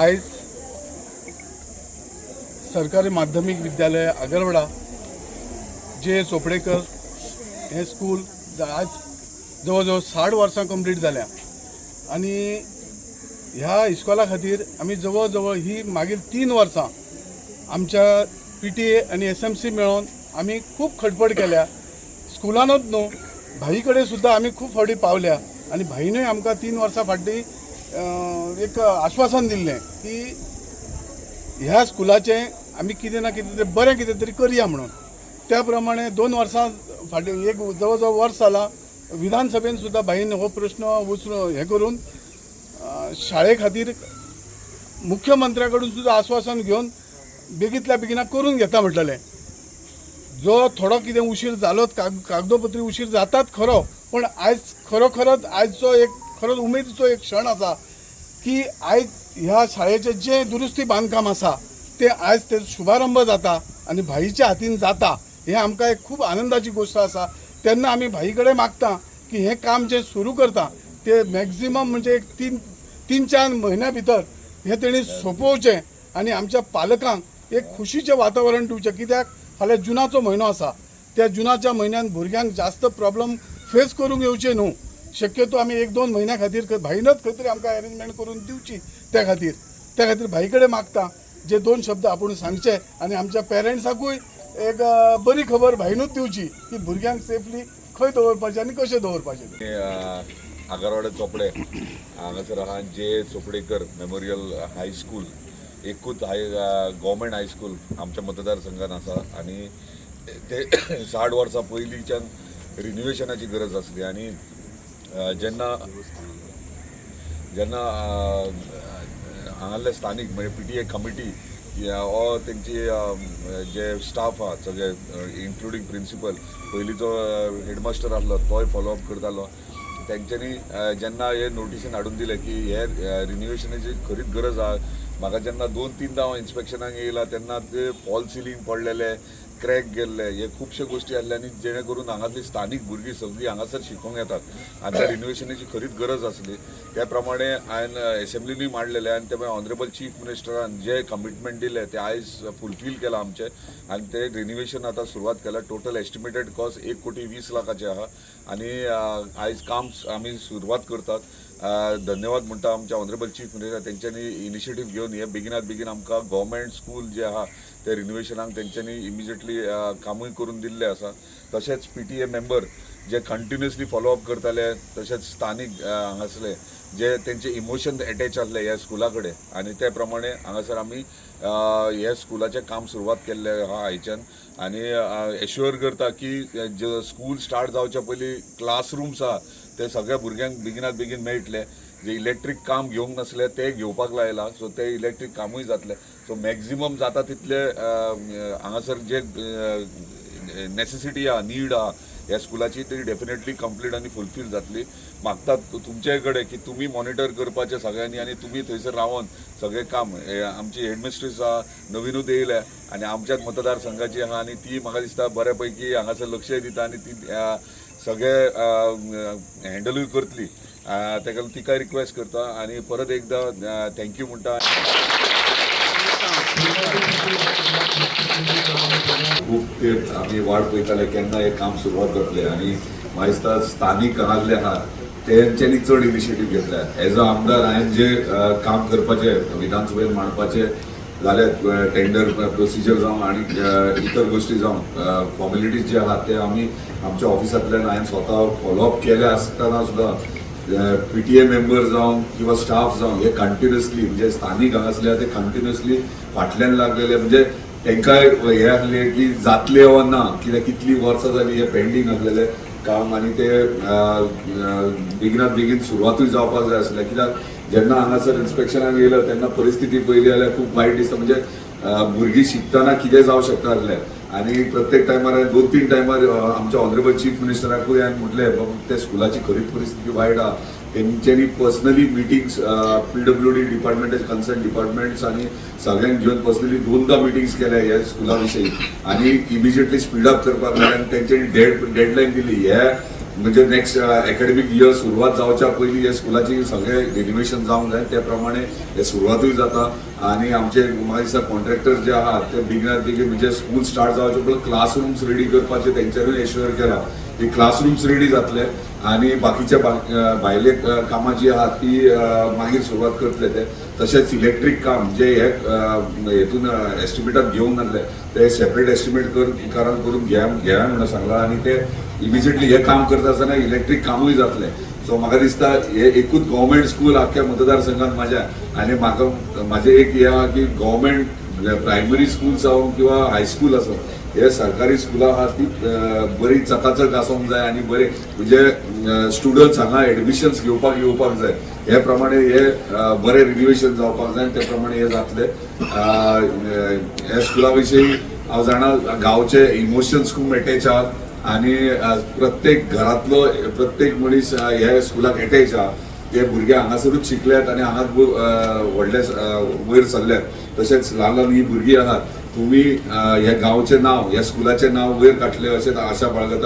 आज सरकारी माध्यमिक विद्यालय आगरवाडा जे चोपडेकर हे स्कूल आज जवळजवळ 60 वर्सां कंप्लीट जाल्या आणि ह्या इस्कॉला खातीर आमी जवळजवळ ही मागील 3 वर्सां आमच्या PTA आणि SMC मेळोन आमी खूब खडपड केल्या. स्कुलानूच न्हू भाई कडेन सुद्दां आमी खूब फावटी पावल्या आणि भाईनूय आमकां 3 वर्सां फाटीं एक आश्वासन दिल्लें की ह्या स्कुलाचें आमी कितें ना कितें तरी बरें कितें तरी करया म्हणून. त्या प्रमाणे 2 वर्सां फाटीं एक जवळजवळ वर्स जालां विधानसभेन सुद्दां भाईन हो प्रश्न उचलून हे करून शाळे खातीर मुख्यमंत्र्याकडून सुद्दां आश्वासन घेवन बेगींतल्या बेगीन करून घेता म्हटलेलें. जो थोडो कितें उशीर जालोच कागदोपत्री उशीर जातात खरो, पण आयज खरोखरच आयजचो एक खरोच उमेदीचो एक क्षण आसा की आयज ह्या शाळेचें जे दुरुस्ती बांदकाम आसा ते आयज ते शुभारंभ जाता आणि भाईच्या हातीन जाता. हे आमकां एक खूब आनंदाची गोष्ट आसा. तेन्ना आमी भाई कडेन मागता की हे काम जे सुरू करता ते मॅक्झिमम म्हणजे एक 3-4 म्हयन्या भितर हे तेणी सोंपोवचें आणि आमच्या पालकांक एक खुशीचें वातावरण दिवचें. कित्याक फाल्यां जुनाचो म्हयनो आसा. त्या जुनाच्या म्हयन्यान भुरग्यांक जास्त प्रॉब्लेम फेस करूंक येवचे न्हू. शक्यतो आमी 1-2 म्हयन्या खातीर भाईनच खंय तरी आमकां अरेंजमेंट करून दिवची. त्या खातीर भाई कडेन मागता जे 2 शब्द आपूण सांगचे आणि आमच्या पेरंट्साकूय एक बरी खबर भाईनूच दिवची की भुरग्यांक सेफली खंय दवरपाचें आनी कशें दवरपाचें. आगरवाडा चोपडे हांगासर आहा जे चोपडेकर मेमोरियल हायस्कूल एकूच गव्हर्मेंट हायस्कूल आमच्या मतदारसंघात आसा आणि ते 60 वर्सां पयलींच्यान रिन्युवेशनाची गरज आसली आणि जेन्ना हांगासले स्थानीक म्हणजे PTA कमिटी हो तेंची जे स्टाफ आहा सगळे इन्क्लुडींग प्रिंसिपल पयलींचो हेडमास्टर आसलो तोय फॉलोअप करतालो. तेंच्यांनी जेन्ना हे नोटिसीन हाडून दिले की हे रिन्युवेशनाची खरीच गरज आहा. म्हाका जेन्ना 2-3दा हांव इन्स्पेक्शनाक येयला तेन्ना ते फॉल सिलींग पडलेले, क्रॅक गेल्ले, हे खुबशे गोष्टी आसले आनी जेणे करून हांगासली स्थानीक भुरगीं सगळीं हांगासर शिकूंक येतात आनी त्या रिन्युवेशनाची खरीच गरज आसली. त्या प्रमाणे हांवें एसेंब्लीनूय मांडलेले आनी ते ऑनरेबल चीफ मिनिस्टरान जे कमिटमेंट दिले ते आयज फुलफील केला आमचे आनी ते रिन्युवेशन आतां सुरवात केला. टोटल एस्टिमेटेड कॉस्ट 1,20,00,000 आहा आनी आयज काम आमी सुरवात करतात. धन्यवाद म्हणटा आमच्या ऑनरेबल चीफ मिनिस्टर तेंच्यांनी इनिशिएटीव घेवन हे बेगिनात बेगीन आमकां गव्हर्मेंट स्कूल जे आहा ते रिन्युवेशनाक तेंच्यांनी इमिजिएटली कामूय करून दिल्लें आसा. तशेंच PTA मेंबर जे कंटिन्युअसली फॉलोअप करताले, तशेंच स्थानीक हांगासले जे तेंचे इमोशन अटॅच आसले ह्या स्कुला कडेन आनी त्या प्रमाणे हांगासर आमी ह्या स्कुलाचें काम सुरवात केल्लें आहा आयच्यान आनी एश्युअर करता की जे स्कूल स्टार्ट जावच्या पयलीं क्लासरूम्स आहा ते सगळ्या भुरग्यांक बेगिनात बेगीन मेळटले. जे इलेक्ट्रीक काम घेवंक नासले ते घेवपाक लायला, सो ते इलेक्ट्रीक कामूय जातले. सो मॅक्झिमम जाता तितले हांगासर जे नेसेसिटी आहा, नीड आहा ह्या स्कुलाची ती डेफिनेटली कंप्लीट आनी फुलफील जातली. मागतात तुमचे कडेन की तुमी मॉनिटर करपाचे सगळ्यांनी आनी तुमी थंयसर रावन सगळें काम आमची हेडमिस्ट्रेस आहा नवीनूच येयल्या आनी आमच्याच मतदारसंघाची आहा आनी ती म्हाका दिसता बऱ्यापैकी हांगासर लक्ष दिता आनी ती सगळे हँडलूय करतली. ताका तिकाय रिक्वेस्ट करता आनी परत एकदां थँक्यू म्हणटा. खूब तेंप आमी वाट पळयताले केन्ना हें काम सुरवात जातलें आनी म्हाका दिसता स्थानीक हांगासले आहा तेंच्यांनी चड इनिशिएटीव घेतल्या. एज अ आमदार हांवें जे काम करपाचें विधानसभेन मांडपाचें जाल्यार टेंडर प्रोसिजर जावं आनी इतर गोश्टी जावं फॉर्मेलिटीज जे आहात ते आमी आमच्या ऑफिसांतल्यान हांवें स्वता फॉलोअप केले आसतना सुद्दां PTA मेंबर जावं किंवा स्टाफ जावं हे कंटिन्युअसली म्हणजे स्थानीक हांगासले ते कंटिन्युअसली फाटल्यान लागलेले म्हणजे तांकांय हे आसले की जातले वा ना कित्याक कितली वर्सां जाली हे पेंडींग आसलेले काम आनी ते बेगिनात बेगीन सुरवातूय जावपाक जाय आसलें. कित्याक जेन्ना हांगासर इन्स्पेक्शनाक येयलो तेन्ना परिस्थिती पयली जाल्यार खूब वायट दिसता. म्हणजे भुरगीं शिकतना कितें जावं शकता आसलें आनी प्रत्येक टायमार 2-3 टायमार आमच्या ऑनरेबल चीफ मिनिस्टराकूय हांवें म्हटलें बाबा ते स्कुलाची खरीच परिस्थिती वायट आहा. तेंच्यांनी पर्सनली मिटिंग्स PWD डिपार्टमेंटाचे कन्सर्न डिपार्टमेंट्स आनी सगळ्यांक घेवन पर्सनली 2दा मिटिंग्स केल्या ह्या स्कुला विशयी आनी इमिजिएटली स्पीड अप करपाक लागले आनी तेंच्यांनी डेडलायन दिली. हे म्हणजे नेक्स्ट अकॅडमिक इयर सुरवात जावच्या पयलीं हे स्कुलाची सगळे रिनोवेशन जावंक जाय त्या प्रमाणे हे सुरवातूय जाता आणि आमचे म्हाका दिसता कॉन्ट्रॅक्टर जे आहात ते बेगिनार बेगीन म्हणजे स्कूल स्टार्ट जावचे पयलीं क्लासरूम्स रेडी करपाचे तेंच्यांनीय एश्युअर केला की क्लासरूम्स रेडी जातले आणि बाकीचे भायले कामां जी आहात ती मागीर सुरवात करतले ते तशेंच इलेक्ट्रीक काम जे हे हेतून एस्टिमेटात घेवंक नासले ते सेपरेट एस्टिमेट करून घ्या म्हणून सांगला आणि ते इमिजिएटली हे काम करता आसतना इलेक्ट्रीक कामूय जातले सो म्हाका दिसता हे एकूच गव्हर्मेंट स्कूल आख्या मतदारसंघात म्हाज्या आनी म्हाका म्हाजें एक हे आहा की गव्हर्मेंट म्हणजे प्रायमरी स्कूल जावं किंवा हायस्कूल आसूं हे सरकारी स्कुलां आहात ती बरी चकाचक आसूंक जाय आनी बरे म्हणजे स्टुडंट्स हांगा एडमिशन्स घेवपाक येवपाक जाय हे प्रमाणे हे बरे रिनोवेशन जावपाक जाय ते प्रमाणे हे जातले ह्या स्कुला विशीं हांव जाणा गांवचे इमोशन्स खूब एटॅच आहात आनी प्रत्येक घरांतलो प्रत्येक मनीस ह्या स्कुलाक एटॅच आहा ते भुरगे हांगासरूच शिकल्यात आनी हांगाच व्हडले वयर सरल्यात तशेंच ल्हान ल्हान ही भुरगीं आहात तुम्ही ह्या गांवचें नांव ह्या स्कुलाचें नांव वयर काडटले अशें आशा बाळगता